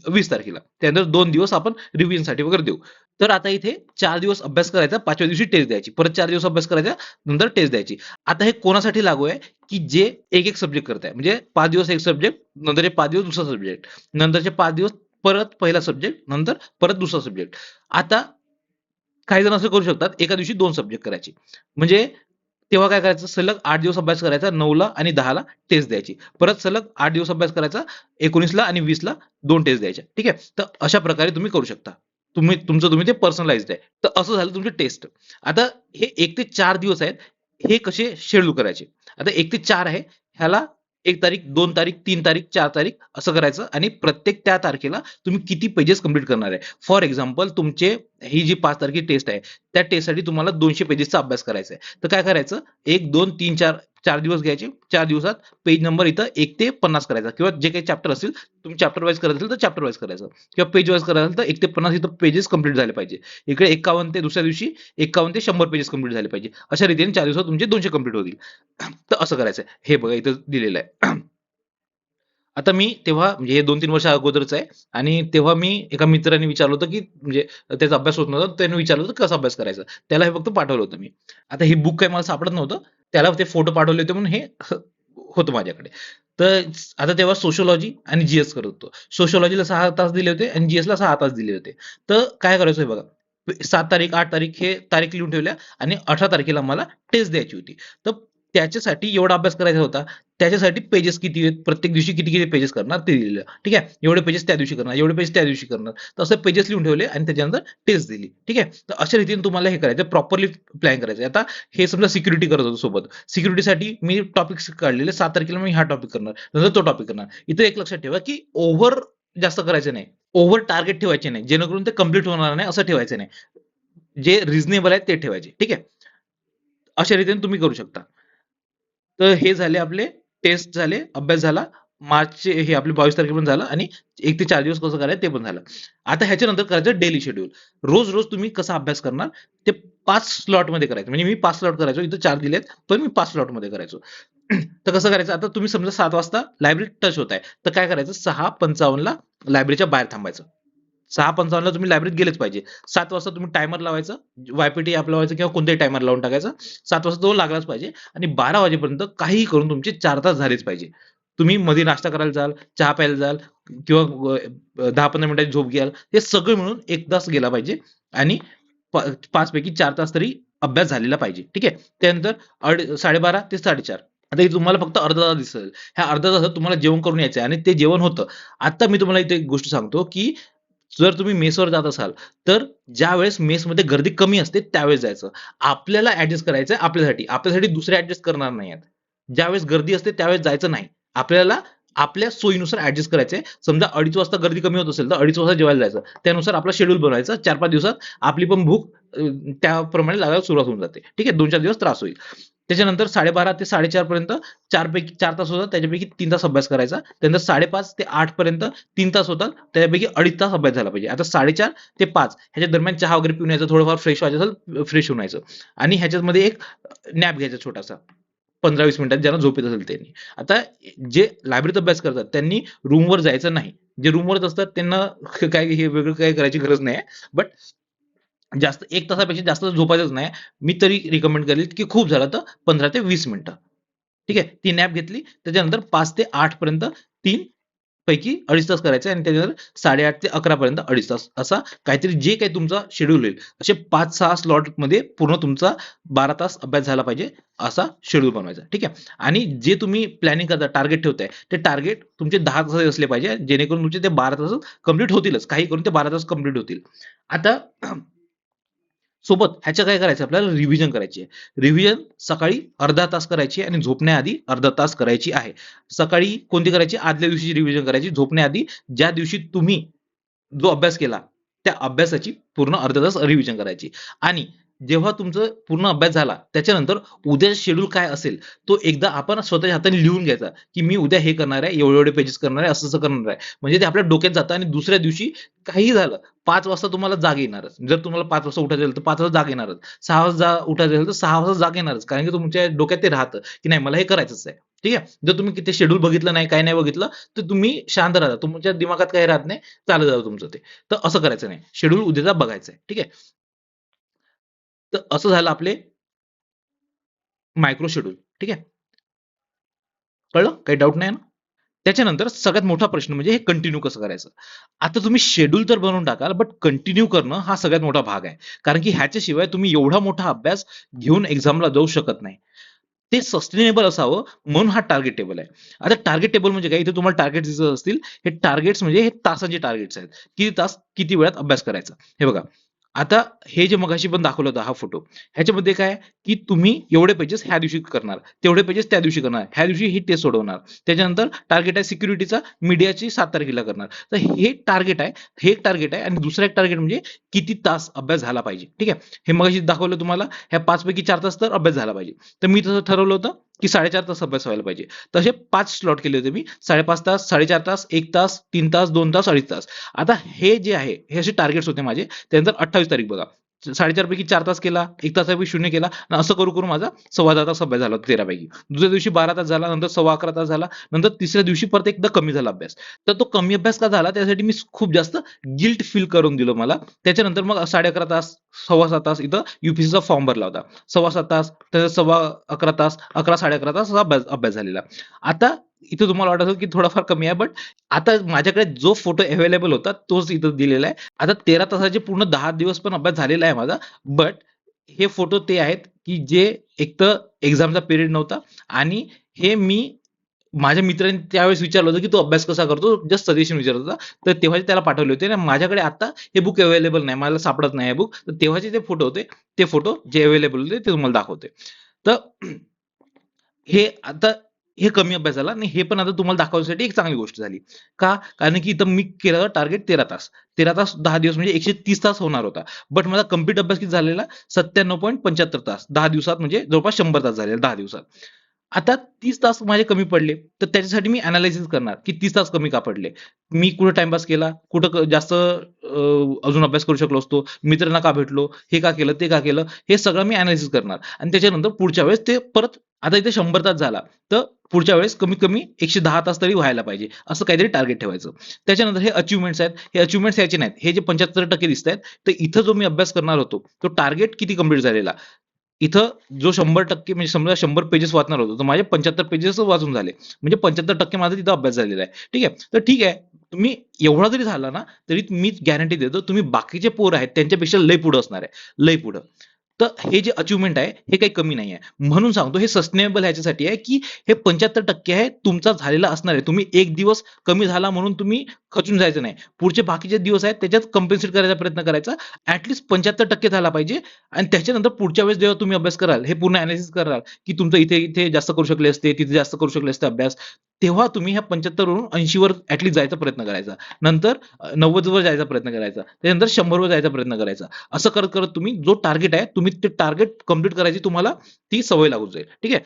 20 तारखेला. त्यानंतर 2 दिवस आपण रिव्हिजनसाठी वगैरे देऊ. तर आता इथे 4 दिवस अभ्यास करायचा, 5व्या दिवशी टेस्ट द्यायची. परत 4 दिवस अभ्यास करायचा, नंतर टेस्ट द्यायची. आता हे कोणासाठी लागू आहे, की जे एक सब्जेक्ट करताय. म्हणजे 5 दिवस एक सब्जेक्ट, नंतरचे 5 दिवस दुसरा सब्जेक्ट, नंतरचे 5 दिवस परत पहिला सब्जेक्ट, नंतर परत दुसरा सब्जेक्ट. आता काही जण असं करू शकतात, एका दिवशी 2 सब्जेक्ट करायचे. म्हणजे तेव्हा काय करायचं, सलग 8 दिवस अभ्यास करायचा, 9ला आणि 10ला टेस्ट द्यायची. परत सलग 8 दिवस अभ्यास करायचा, 19ला आणि 20ला 2 टेस्ट द्यायच्या. ठीक आहे. तर अशा प्रकारे तुम्ही करू शकता. तुमचं ते पर्सनलाइज्ड आहे. तर असं झालं तुमची टेस्ट. आता हे 1 ते 4 दिवस आहेत. हे कसे शेड्यूल करायचे. आता 1 ते 4 आहे. ह्याला 1 तारीख, 2 तारीख, 3 तारीख, 4 तारीख असं करायचं आणि प्रत्येक त्या तारखेला तुम्ही किती पेजेस कंप्लीट करणार आहे. फॉर एक्झाम्पल तुमचे ही जी 5 तारखेची टेस्ट आहे, त्या टेस्टसाठी तुम्हाला 200 पेजेसचा अभ्यास करायचा आहे. तर काय करायचं 1, 2, 3, 4 4 दिवस घ्यायचे. 4 दिवसात पेज नंबर इथं 1 ते 50 करायचा किंवा जे काही चॅप्टर असतील, तुम्ही चॅप्टर वाईज करत असेल तर चॅप्टर वाईज करायचं किंवा पेज वाईज करत असेल तर 1 ते 50 इथं पेजेस कंप्लीट झाले पाहिजे. इकडे 51 ते दुसऱ्या दिवशी 51 ते 100 पेजेस कंप्लीट झाले पाहिजे. अशा रीतीने 4 दिवसात तुमचे 200 कंप्लीट होतील. तर असं करायचं आहे. हे बघा इथं दिलेलं आहे. आता मी तेव्हा म्हणजे हे 2-3 वर्ष अगोदरच आहे आणि तेव्हा मी एका मित्राने विचारलं होतं, की म्हणजे त्याचा अभ्यास होत नव्हता. त्याने विचारलं होतं, कसा अभ्यास करायचा? त्याला हे फक्त पाठवलं होतं मी. आता हे बुक काही मला सापडत नव्हतं. त्याला ते फोटो पाठवले होते म्हणून हे होतं माझ्याकडे. तर आता तेव्हा सोशिओलॉजी आणि जी-एस करत होतो. सोशिओलॉजीला 6 तास दिले होते आणि जी-एसला 6 तास दिले होते. तर काय करायचं हे बघा. 7 तारीख, 8 तारीख हे तारीख लिहून ठेवल्या आणि 18 तारखेला मला टेस्ट द्यायची होती. तर त्याच्यासाठी एवढा अभ्यास करायचा होता. त्याच्यासाठी पेजेस किती आहेत, प्रत्येक दिवशी किती-किती पेजेस करणार ते दिलेलं. ठीक आहे. एवढे पेजेस त्या दिवशी करणार, एवढे पेजेस त्या दिवशी करणार. तसं पेजेस लिहून ठेवले आणि त्याच्यानंतर टेस्ट दिली. ठीक आहे. तर अशा रीतीने तुम्हाला हे करायचं प्रॉपरली प्लॅन करायचं. आता हे समजा सिक्युरिटी करत होतो सोबत. सिक्युरिटीसाठी मी टॉपिक्स काढलेले 7 तारखेला मी हा टॉपिक करणार, नंतर तो टॉपिक करणार. इथं एक लक्षात ठेवा, की ओव्हर जास्त करायचं नाही. ओव्हर टार्गेट ठेवायचे नाही. जेणेकरून ते कंप्लीट होणार नाही असं ठेवायचं नाही. जे रिझनेबल आहे ते ठेवायचे. ठीक आहे. अशा रीतीने तुम्ही करू शकता. तर हे झाले आपले टेस्ट झाले, अभ्यास झाला. मार्चचे हे आपले 22 तारखेपर्यंत झालं आणि 1 ते 4 दिवस कसं करायचं ते पण झालं. आता ह्याच्यानंतर करायचं डेली शेड्यूल. रोज-रोज तुम्ही कसा अभ्यास करणार ते 5 स्लॉटमध्ये करायचं. म्हणजे मी 5 स्लॉट करायचो. इथं 4 दिलेत, पण मी 5 स्लॉटमध्ये करायचो. तर कसं करायचं आता तुम्ही समजा 7 वाजता लायब्ररीत टच होताय. तर काय करायचं 6:55ला लायब्ररीच्या बाहेर थांबायचं. 6:55ला तुम्ही लायब्ररीत गेलेच पाहिजे. 7 वाजता तुम्ही टायमर लावायचा. वायपीटी ॲप लावायचं किंवा कोणताही टायमर लावून टाकायचा. 7 वाजता तो लागलाच पाहिजे आणि 12 वाजेपर्यंत काहीही करून तुमचे 4 तास झालेच पाहिजे. तुम्ही मध्ये नाश्ता करायला जाल, चहा प्यायला जाल किंवा 10-15 मिनिटाची झोप घ्याल, हे सगळं मिळून 1 तास गेला पाहिजे आणि 5 पैकी 4 तास तरी अभ्यास झालेला पाहिजे. ठीक आहे. त्यानंतर 12:30 ते 4:30. आता हे तुम्हाला फक्त अर्धा तास दिसेल. ह्या अर्ध्या तासात तुम्हाला जेवण करून यायचं आहे आणि ते जेवण होतं. आता मी तुम्हाला इथे एक गोष्ट सांगतो, की जर तुम्ही मेसवर जात असाल, तर ज्यावेळेस मेसमध्ये गर्दी कमी असते त्यावेळेस जायचं. आपल्याला ॲडजस्ट करायचं आहे आपल्यासाठी. आपल्यासाठी दुसरे ॲडजस्ट करणार नाहीयेत. ज्यावेळेस गर्दी असते त्यावेळेस जायचं नाही. आपल्याला आपल्या सोयीनुसार ॲडजस्ट करायचं आहे. समजा 2:30 वाजता गर्दी कमी होत असेल, तर 2:30 वाजता जेवायला जायचं. त्यानुसार आपला शेड्यूल बनवायचा. 4-5 दिवसात आपली पण भूक त्याप्रमाणे लागायला सुरुवात होऊन जाते. ठीक आहे. 2-4 दिवस त्रास होईल. त्याच्यानंतर 12:30 ते 4:30 पर्यंत 4 तास होतात. त्याच्यापैकी 3 तास अभ्यास करायचा. त्यानंतर 5:30 ते 8 पर्यंत 3 तास होतात. त्याच्यापैकी 2.5 तास अभ्यास झाला पाहिजे. आता 4:30 ते 5 ह्याच्या दरम्यान चहा वगैरे पिऊन यायचं, थोडंफार फ्रेश व्हायचं असेल, फ्रेश होऊन यायचं आणि ह्याच्यामध्ये एक नॅप घ्यायचा छोटासा. 15-20 मिनिटात ज्यांना झोप येत असेल त्यांनी. आता जे लायब्ररीत अभ्यास करतात त्यांनी रूमवर जायचं नाही. जे रूमवरच असतात त्यांना काय हे वेगळं काही करायची गरज नाही. बट जास्त 1 तासापेक्षा जास्त झोपायचंच नाही. मी तरी रिकमेंड करेल, की खूप झालं तर 15 ते 20 मिनिटं. ठीक आहे. ती नॅप घेतली. त्याच्यानंतर 5 ते 8 पर्यंत 3 पैकी 2.5 तास करायचे आणि त्याच्यानंतर 8:30 ते 11 पर्यंत 2.5 तास असा काहीतरी जे काही तुमचा शेड्यूल होईल. असे 5-6 स्लॉटमध्ये पूर्ण तुमचा 12 तास अभ्यास झाला पाहिजे, असा शेड्यूल बनवायचा. ठीक आहे. आणि जे तुम्ही प्लॅनिंग करता, टार्गेट ठेवताय, ते टार्गेट तुमचे 10 तासाचे असले पाहिजे, जेणेकरून तुमचे ते 12 तास कंप्लीट होतीलच. काही करून ते 12 तास कंप्लीट होतील. आता सोबत ह्याच्या काय करायचं आपल्याला रिव्हिजन करायची आहे. रिव्हिजन सकाळी अर्धा तास करायची आणि झोपण्याआधी अर्धा तास करायची आहे. सकाळी कोणती करायची? आदल्या दिवशीची रिव्हिजन करायची. झोपण्याआधी ज्या दिवशी तुम्ही जो अभ्यास केला, त्या अभ्यासाची पूर्ण अर्धा तास रिव्हिजन करायची आणि जेव्हा तुमचं पूर्ण अभ्यास झाला, त्याच्यानंतर उद्याचं शेड्यूल काय असेल, तो एकदा आपण स्वतःच्या हाताने लिहून घ्यायचा, की मी उद्या हे करणार आहे, एवढे-एवढे पेजेस करणार आहे, असं-असं करणार आहे. म्हणजे ते आपल्या डोक्यात जातं आणि दुसऱ्या दिवशी काहीही झालं, 5 वाजता तुम्हाला जाग येणारच. जर तुम्हाला 5 वाजता उठायचं असेल, तर 5 वाजता जाग येणारच. 6 वाजता उठायचं असेल, तर 6 वाजता जाग येणारच. कारण की तुमच्या डोक्यात ते राहतं, की नाही मला हे करायचंच आहे. ठीक आहे. जर तुम्ही ते शेड्यूल बघितलं नाही, काही नाही बघितलं, तर तुम्ही शांत राहता. तुमच्या दिमागात काही राहत नाही, चालत जातं तुमचं ते. तर असं करायचं नाही. शेड्यूल उद्याचा बघायचा आहे. ठीक आहे. तर असं झालं आपले मायक्रो शेड्यूल. ठीक आहे. कळलं? काही डाऊट नाही ना? त्याच्यानंतर सगळ्यात मोठा प्रश्न म्हणजे हे कंटिन्यू कसं करायचं? आता तुम्ही शेड्यूल तर बनवून टाकाल, बट कंटिन्यू करणं हा सगळ्यात मोठा भाग आहे. कारण की ह्याच्याशिवाय तुम्ही एवढा मोठा अभ्यास घेऊन एक्झामला जाऊ शकत नाही. ते सस्टेनेबल असावं म्हणून हा टार्गेट टेबल आहे. आता टार्गेट टेबल म्हणजे काय? इथे तुम्हाला टार्गेट्स दिसत असतील. हे टार्गेट्स म्हणजे हे तासांचे टार्गेट्स आहेत. किती तास, किती वेळात अभ्यास करायचा. हे बघा, आता हे जे मगाशी पण दाखवलं होतं हा फोटो, ह्याच्यामध्ये काय आहे, की तुम्ही एवढे पेजेस ह्या दिवशी करणार, तेवढे पेजेस त्या दिवशी करणार, ह्या दिवशी ही टेस्ट सोडवणार. त्याच्यानंतर टार्गेट आहे सिक्युरिटीचा, मीडियाची 7 तारखेला करणार. तर हे टार्गेट आहे, हे एक टार्गेट आहे आणि दुसरं एक टार्गेट म्हणजे किती तास अभ्यास झाला पाहिजे. ठीक आहे. हे मगाशी दाखवलं तुम्हाला, ह्या 5 पैकी 4 तास तर अभ्यास झाला पाहिजे. तर मी तसं ठरवलं होतं, की 4.5 तास अभ्यास व्हायला पाहिजे. तसे 5 स्लॉट केले होते मी. 5.5 तास, 4.5 तास, 1 तास, 3 तास, 2 तास, 2.5 तास. आता हे जे आहे, हे असे टार्गेट्स होते माझे. त्यानंतर 28 तारीख बघा. 4.5 पैकी 4 तास केला, 1 तासापैकी 0 केला आणि असं करून माझा 10.15 तास अभ्यास झाला 13 पैकी. दुसऱ्या दिवशी 12 तास झाला, नंतर 11.15 तास झाला, नंतर तिसऱ्या दिवशी परत एकदा कमी झाला अभ्यास. तर तो कमी अभ्यास का झाला? त्यासाठी मी खूप जास्त गिल्ट फील करून दिलं मला. त्याच्यानंतर मग 11.5 तास, 7.15 तास इथं यूपीएससीचा फॉर्म भरला होता. 7.15 तास, त्यानंतर 11.15 तास, 11, 11.5 तास असा अभ्यास अभ्यास झालेला. आता इथं तुम्हाला वाटत असेल की थोडाफार कमी आहे, बट आता माझ्याकडे जो फोटो अवेलेबल होता तोच इथं दिलेला आहे. आता 13 तासाचे पूर्ण 10 दिवस पण अभ्यास झालेला आहे माझा. बट हे फोटो ते आहेत, की जे एकतर एक्झामचा पिरियड नव्हता आणि हे मी माझ्या मित्राने त्यावेळेस विचारलं होतं, की "तू अभ्यास कसा करतो?" जस्ट सजेशन विचारत होता. तर तेव्हाचे त्याला पाठवले होते आणि माझ्याकडे आता हे बुक अवेलेबल नाही. मला सापडत नाही हे बुक. तर तेव्हाचे ते फोटो होते. ते फोटो जे अवेलेबल होते ते तुम्हाला दाखवते. तर हे आता हे कमी अभ्यास झाला आणि हे पण आता तुम्हाला दाखवण्यासाठी एक चांगली गोष्ट झाली. का? कारण की इथं मी केलं टार्गेट 13 तास. 13 तास 10 दिवस म्हणजे 130 तास होणार होता. बट माझा कंप्लीट अभ्यास किती झालेला? 97.75 तास. 10 दिवसात म्हणजे जवळपास 100 तास झाले 10 दिवसात. आता 30 तास माझे कमी पडले. तर त्याच्यासाठी मी एनालिसिस करणार, की 30 तास कमी का पडले? मी कुठे टाईमपास केला? कुठं जास्त अजून अभ्यास करू शकलो असतो? मित्रांना का भेटलो? हे का केलं? ते का केलं? हे सगळं मी एनालिसिस करणार आणि त्याच्यानंतर पुढच्या वेळेस ते परत आता इथे 100 तास झाला. तर पुढच्या वेळेस कमीत कमी 110 तास तरी व्हायला पाहिजे. असं काहीतरी टार्गेट ठेवायचं. त्याच्यानंतर हे अचीव्हमेंट्स आहेत. हे अचीव्हमेंट्स यायचे नाहीत. हे जे 75% दिसतायत, तर इथं जो मी अभ्यास करणार होतो, तो टार्गेट किती कंप्लीट झालेला? इथं जो 100% म्हणजे समजा 100 पेजेस वाचणार होतो तर माझे 75 पेजेस वाचून झाले, म्हणजे 75% माझा तिथं अभ्यास झालेला आहे. ठीक आहे, तर ठीक आहे, तुम्ही एवढा जरी झाला ना तरी मी गॅरंटी देतो तुम्ही बाकीचे पोर आहेत त्यांच्यापेक्षा लय पुढे असणार आहे, लय पुढं. तर हे जे अचिव्हमेंट आहे हे काही कमी नाही आहे, म्हणून सांगतो हे सस्टेनेबल ह्याच्यासाठी आहे की हे 75% आहे तुमचा झालेला असणार आहे. तुम्ही एक दिवस कमी झाला म्हणून तुम्ही खचून जायचं नाही, पुढचे बाकीचे दिवस आहेत त्याच्यात कम्पेन्सेट करायचा प्रयत्न करायचा. ऍटलीस्ट 75% झाला पाहिजे. आणि त्याच्यानंतर पुढच्या वेळेस जेव्हा तुम्ही अभ्यास कराल हे पूर्ण अनालिसिस कराल की तुमचं इथे इथे जास्त करू शकले असते, तिथे जास्त करू शकले असते अभ्यास, तेव्हा तुम्ही ह्या 75 वरून 80 वर ऍटलीस्ट जायचा प्रयत्न करायचा. नंतर 90 वर जायचा प्रयत्न करायचा, त्यानंतर 100 वर जायचा प्रयत्न करायचा. असं करत करत तुम्ही जो टार्गेट आहे तुम्ही ते टार्गेट कम्प्लीट करायची तुम्हाला ती सवय लागून जाईल. ठीक आहे,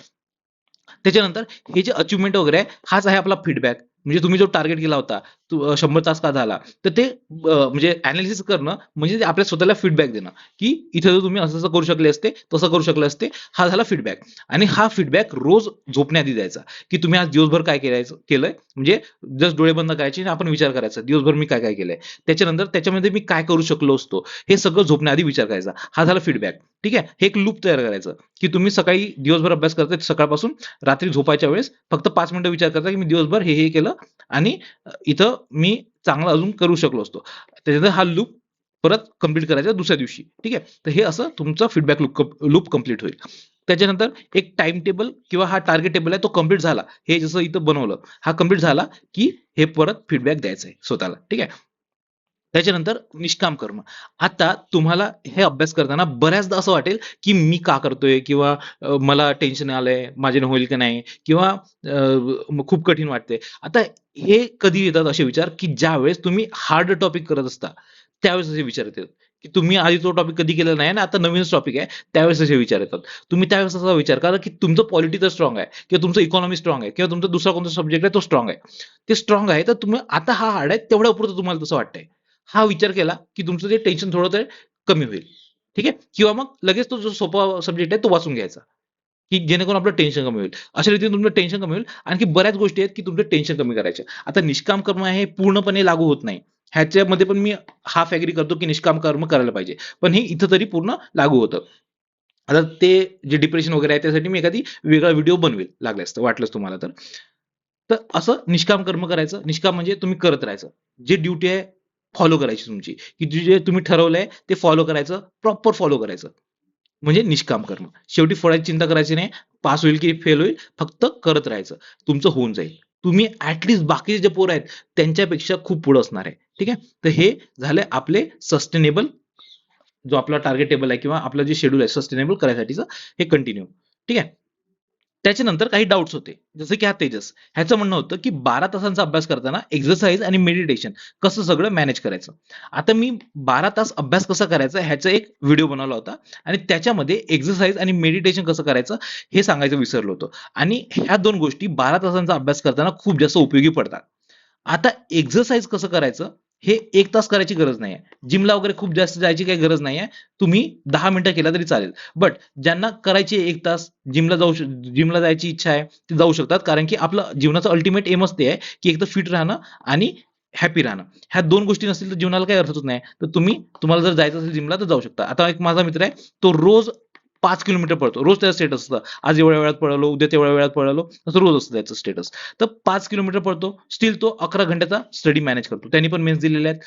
त्याच्यानंतर हे जे अचिव्हमेंट वगैरे आहे हाच आहे आपला फीडबॅक. म्हणजे तुम्ही जो टार्गेट केला होता 100 तास का झाला, तर ते म्हणजे अनालिसिस करणं म्हणजे ते आपल्या स्वतःला फीडबॅक देणं की इथे जर तुम्ही असं असं करू शकले असते, तसं करू शकले असते. हा झाला फीडबॅक. आणि हा फीडबॅक रोज झोपण्याआधी द्यायचा की तुम्ही आज दिवसभर काय केलंय, म्हणजे जस्ट डोळे बंद करायचे आणि आपण विचार करायचा दिवसभर मी काय काय केलंय, त्याच्यानंतर त्याच्यामध्ये मी काय करू शकलो असतो, हे सगळं झोपण्याआधी विचार करायचा. हा झाला फीडबॅक. ठीक आहे, हे एक लूप तयार करायचं की तुम्ही सकाळी दिवसभर अभ्यास करताय सकाळपासून रात्री झोपायच्या वेळेस फक्त 5 मिनिटं विचार करता की मी दिवसभर हे केलं आणि इथं मी चांगलं अजून करू शकलो असतो. त्याच्यानंतर हा लूप परत कंप्लीट करायचा दुसऱ्या दिवशी. ठीक आहे, तर हे असं तुमचा फीडबॅक लूप कंप्लीट होईल. त्याच्यानंतर एक टाइम टेबल किंवा हा टार्गेट टेबल आहे तो कंप्लीट झाला, हे जसं इथं बनवलं, हा कंप्लीट झाला की हे परत फीडबॅक द्यायचा आहे स्वतःला. ठीक आहे, त्याच्यानंतर निष्काम कर्म. आता तुम्हाला हे अभ्यास करताना बऱ्याचदा असं वाटेल की मी का करतोय, किंवा मला टेन्शन आलंय, माझ्याने होईल की नाही, किंवा खूप कठीण वाटते. आता हे कधी येतात असे विचार की ज्यावेळेस तुम्ही हार्ड टॉपिक करत असता त्यावेळेस असे विचार येतात की तुम्ही आधी तो टॉपिक कधी केलेला नाही आणि आता नवीनच टॉपिक आहे, त्यावेळेस असे विचार येतात. तुम्ही त्यावेळेस असा विचार करा की तुमचं पॉलिटी तर स्ट्रॉंग आहे, किंवा तुमचं इकॉनॉमी स्ट्रॉंग आहे, किंवा तुमचा दुसरा कोणता सब्जेक्ट आहे तो स्ट्रॉंग आहे. ते स्ट्रॉंग आहे तर तुम्ही आता हा हार्ड आहे तेवढ्या पुरतं तुम्हाला तसं वाटतंय. हा विचार केला की तुमचं ते टेन्शन थोडं तरी कमी होईल. ठीक आहे, किंवा मग लगेच तो जो सोपा सब्जेक्ट आहे तो वाचून घ्यायचा की जेणेकरून आपलं टेन्शन कमी होईल. अशा रीतीने तुमचं टेन्शन कमी होईल. आणखी बऱ्याच गोष्टी आहेत की तुमचं टेन्शन कमी करायच्या. आता निष्काम कर्म आहे हे पूर्णपणे लागू होत नाही. ह्याच्यामध्ये पण मी हाफ ऍग्री करतो की निष्काम कर्म करायला पाहिजे, पण हे इथं तरी पूर्ण लागू होतं. आता ते जे डिप्रेशन वगैरे आहे त्यासाठी मी एखादी वेगळा व्हिडिओ बनवेल लागल्यास तर, वाटलंच तुम्हाला तर. तर असं निष्काम कर्म करायचं. निष्काम म्हणजे तुम्ही करत राहायचं. जे ड्युटी आहे फॉलो करायची तुमची, की जे तुम्ही ठरवलंय ते फॉलो करायचं, प्रॉपर फॉलो करायचं. म्हणजे निष्काम कर्म. शेवटी फळाची चिंता करायची नाही. पास होईल की फेल होईल, फक्त करत राहायचं. तुमचं होऊन जाईल. तुम्ही ॲटलीस्ट बाकीचे जे पोरं आहेत त्यांच्यापेक्षा खूप पुढे असणार आहे. ठीक आहे. तर हे झाले आपले सस्टेनेबल, जो आपला टार्गेट टेबल आहे किंवा आपलं जे शेड्यूल आहे सस्टेनेबल करायसाठीचं, हे कंटिन्यू. ठीक आहे. त्याच्यानंतर काही डाउट्स होते. जसं की हा तेजस. ह्याचं म्हणणं होतं की 12 तासांचा अभ्यास करताना एक्सरसाइज आणि मेडिटेशन कसं सगळं मॅनेज करायचं. आता मी 12 तास अभ्यास कसा करायचा ह्याचा एक व्हिडिओ बनवला होता आणि त्याच्यामध्ये एक्सरसाइज आणि मेडिटेशन कसं करायचं हे सांगायचं विसरलो होतो. आणि ह्या 2 गोष्टी 12 तासांचा अभ्यास करताना खूप जास्त उपयोगी पडतात. आता एक्सरसाइज कसं करायचं हे 1 तास करायची गरज नाहीये. जिमला वगैरे खूप जास्त जायची काही गरज नाहीये. तुम्ही 10 मिनिटं केला तरी चालेल. बट ज्यांना करायची 1 तास जिमला जायची इच्छा आहे, ते जाऊ शकतात. कारण की आपलं जीवनाचं अल्टिमेट एमच ते आहे, की एकतर फिट राहणं आणि हॅपी राहणं. ह्या 2 गोष्टी नसतील तर जीवनाला काही अर्थच नाही. तर तुम्हाला जर जायचं असेल जिमला तर जाऊ शकता. आता एक माझा मित्र आहे, तो रोज 5 किलोमीटर पळतो. रोज त्याचं स्टेटस असतं. आज एवढ्या वेळात पळालो, उद्या तेवढ्या वेळात पळालो. असं रोज असतं त्याचं स्टेटस. तर 5 किलोमीटर पळतो. स्टिल तो 11 घंट्याचा स्टडी मॅनेज करतो. त्यांनी पण मेन्स दिलेले आहेत.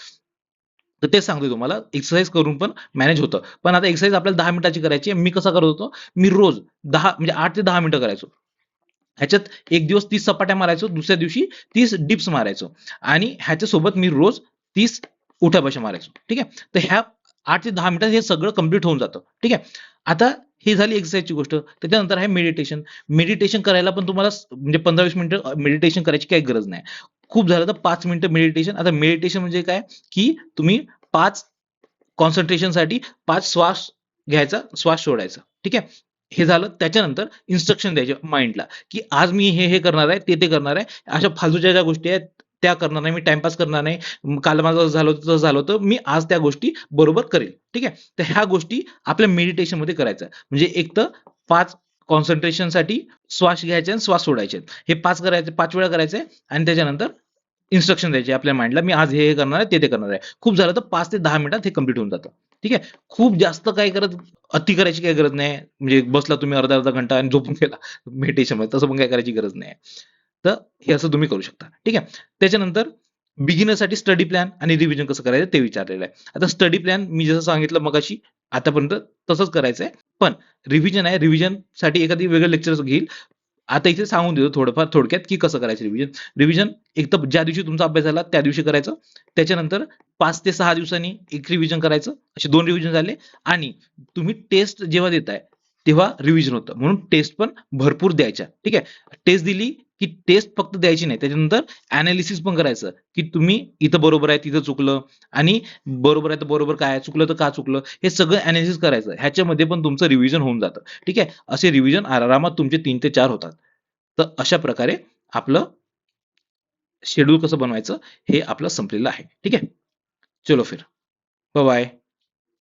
तर तेच सांगतोय तुम्हाला एक्सरसाइज करून पण मॅनेज होतं. पण आता एक्सरसाइज आपल्याला 10 मिनिटाची करायची आहे. मी कसा करत होतो, मी रोज 10 म्हणजे 8 ते 10 मिनिटं करायचो. ह्याच्यात एक दिवस 30 सपाट्या मारायचो, दुसऱ्या दिवशी 30 डिप्स मारायचो आणि ह्याच्यासोबत मी रोज 30 उठ्या-बशा मारायचो. ठीक आहे. तर ह्या 8 ते 10 मिनिटात हे सगळं कंप्लीट होऊन जातं. ठीक आहे. आता ही झाली एक्सरसाइजची गोष्ट. त्याच्यानंतर आहे मेडिटेशन. मेडिटेशन करायला पण तुम्हाला म्हणजे 15-20 मिनिटं मेडिटेशन करायची काही गरज नाही. खूप झालं तर 5 मिनिटं मेडिटेशन. आता मेडिटेशन म्हणजे काय, की तुम्ही 5 कॉन्सन्ट्रेशनसाठी 5 श्वास घ्यायचा, श्वास सोडायचा. ठीक आहे. हे झालं. त्याच्यानंतर इन्स्ट्रक्शन द्यायचे माइंडला, की आज मी हे करणार आहे, ते करणार आहे. अशा फालतूच्या ज्या गोष्टी आहेत त्या करणार नाही. मी टाईमपास करणार नाही. काल माझं असं झालं होतं, तसं झालं होतं. मी आज त्या गोष्टी बरोबर करेल. ठीक आहे. तर ह्या गोष्टी आपल्या मेडिटेशनमध्ये करायच्या. म्हणजे एक तर 5 कॉन्सन्ट्रेशनसाठी श्वास घ्यायचे आणि श्वास सोडायचे. हे 5 करायचे, 5 वेळा करायचे आणि त्याच्यानंतर इन्स्ट्रक्शन द्यायचे आपल्या माइंडला, मी आज हे करणार आहे, ते करणार आहे. खूप झालं तर 5 ते 10 मिनिटात हे कंप्लीट होऊन जातं. ठीक आहे. खूप जास्त काय करत अति करायची काही गरज नाही. म्हणजे बसला तुम्ही अर्धा-अर्धा घंटा आणि झोपून गेला मेडिटेशनमध्ये तसं पण काही करायची गरज नाही. तर हे असं तुम्ही करू शकता. ठीक आहे. त्याच्यानंतर बिगिनरसाठी स्टडी प्लॅन आणि रिव्हिजन कसं करायचं ते विचारलेलं आहे. आता स्टडी प्लॅन मी जसं सांगितलं मगाशी आतापर्यंत तसंच करायचं आहे. पण रिव्हिजन आहे. रिव्हिजनसाठी एखादी वेगळं लेक्चर घेईल. आता इथे सांगून देतो थोडंफार थोडक्यात की कसं करायचं रिव्हिजन. रिव्हिजन एक तर ज्या दिवशी तुमचा अभ्यास झाला त्या दिवशी करायचं. त्याच्यानंतर 5 ते 6 दिवसांनी एक रिव्हिजन करायचं. असे 2 रिव्हिजन झाले आणि तुम्ही टेस्ट जेव्हा देताय तेव्हा रिव्हिजन होतं. म्हणून टेस्ट पण भरपूर द्यायच्या. ठीक आहे. टेस्ट दिली की टेस्ट फक्त द्यायची नाही. त्याच्यानंतर एनालिसिस पण करायचं की तुम्ही इथं बरोबर आहे, तिथं चुकलं आणि बरोबर आहे तर बरोबर काय आहे, चुकलं तर का चुकलं, हे सगळं एनालिसिस करायचं. ह्याच्यामध्ये पण तुमचं रिव्हिजन होऊन जातं. ठीक आहे. असे रिव्हिजन आरामात तुमचे 3 ते 4 होतात. तर अशा प्रकारे आपलं शेड्यूल कसं बनवायचं हे आपलं संपलेलं आहे. ठीक आहे. चलो फिर. Bye bye.